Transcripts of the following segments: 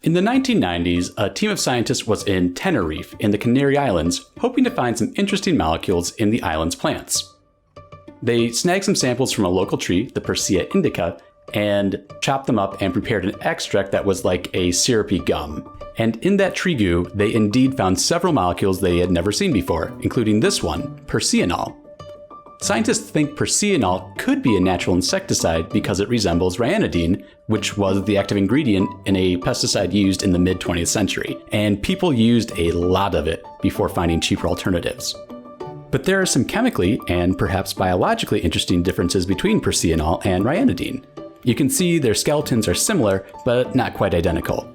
In the 1990s, a team of scientists was in Tenerife in the Canary Islands, hoping to find some interesting molecules in the island's plants. They snagged some samples from a local tree, the Persea indica, and chopped them up and prepared an extract that was like a syrupy gum. And in that tree goo, they indeed found several molecules they had never seen before, including this one, perseanol. Scientists think perseanol could be a natural insecticide because it resembles ryanodine, which was the active ingredient in a pesticide used in the mid-20th century, and people used a lot of it before finding cheaper alternatives. But there are some chemically and perhaps biologically interesting differences between perseanol and ryanodine. You can see their skeletons are similar, but not quite identical.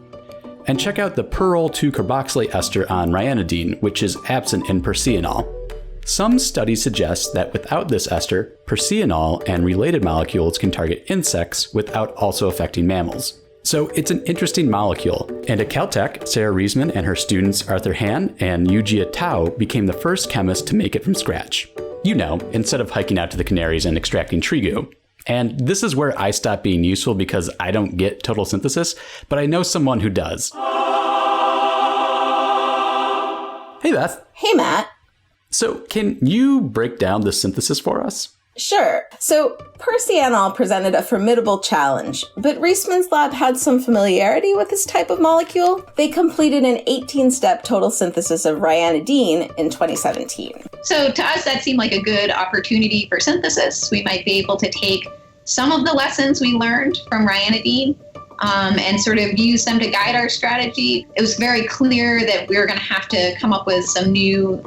And check out the pyrrole 2-carboxylate ester on ryanodine, which is absent in perseanol. Some studies suggest that without this ester, perseanol and related molecules can target insects without also affecting mammals. So it's an interesting molecule, and at Caltech, Sarah Reisman and her students Arthur Han and Yujia Tao became the first chemists to make it from scratch. You know, instead of hiking out to the Canaries and extracting tree goo. And this is where I stop being useful because I don't get total synthesis, but I know someone who does. Hey Beth. Hey Matt. So can you break down the synthesis for us? Sure. So perseanol presented a formidable challenge, but Reisman's lab had some familiarity with this type of molecule. They completed an 18-step total synthesis of ryanodine in 2017. So to us, that seemed like a good opportunity for synthesis. We might be able to take some of the lessons we learned from ryanodine and sort of use them to guide our strategy. It was very clear that we were going to have to come up with some new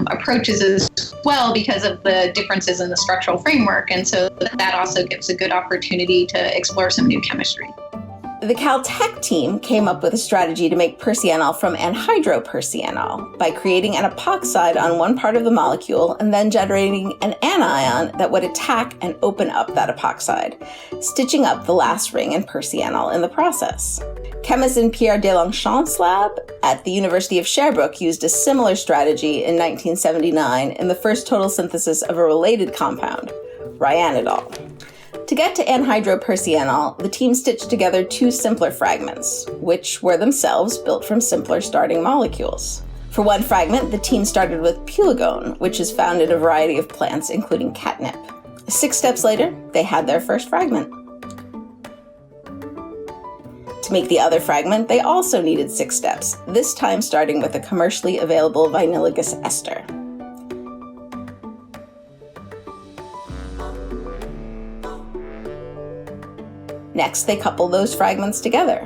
approaches as well because of the differences in the structural framework. And so that also gives a good opportunity to explore some new chemistry. The Caltech team came up with a strategy to make perseanol from anhydroperseanol by creating an epoxide on one part of the molecule and then generating an anion that would attack and open up that epoxide, stitching up the last ring in perseanol in the process. Chemists in Pierre Deslongchamps' lab at the University of Sherbrooke used a similar strategy in 1979 in the first total synthesis of a related compound, ryanodol. To get to anhydroperseanol, the team stitched together two simpler fragments, which were themselves built from simpler starting molecules. For one fragment, the team started with pulegone, which is found in a variety of plants, including catnip. 6 steps later, they had their first fragment. To make the other fragment, they also needed 6 steps, this time starting with a commercially available vinylogous ester. Next, they couple those fragments together.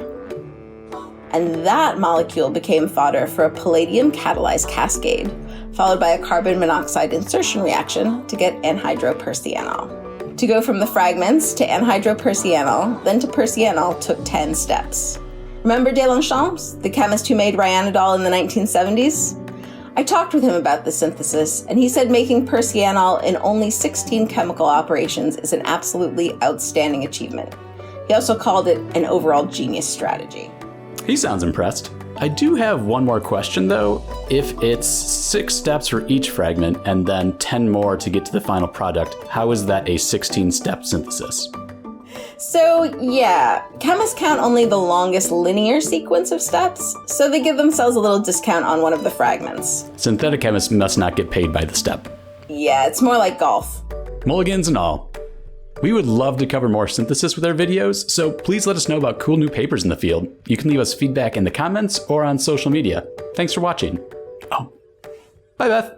And that molecule became fodder for a palladium-catalyzed cascade, followed by a carbon monoxide insertion reaction to get anhydroperseanol. To go from the fragments to anhydroperseanol, then to perseanol took 10 steps. Remember Deslongchamps, the chemist who made ryanodol in the 1970s? I talked with him about the synthesis, and he said making perseanol in only 16 chemical operations is an absolutely outstanding achievement. He also called it an overall genius strategy. He sounds impressed. I do have one more question though. If it's 6 steps for each fragment and then 10 more to get to the final product, how is that a 16-step synthesis? So yeah, chemists count only the longest linear sequence of steps, so they give themselves a little discount on one of the fragments. Synthetic chemists must not get paid by the step. Yeah, it's more like golf. Mulligans and all. We would love to cover more synthesis with our videos, so please let us know about cool new papers in the field. You can leave us feedback in the comments or on social media. Thanks for watching. Oh, bye Beth.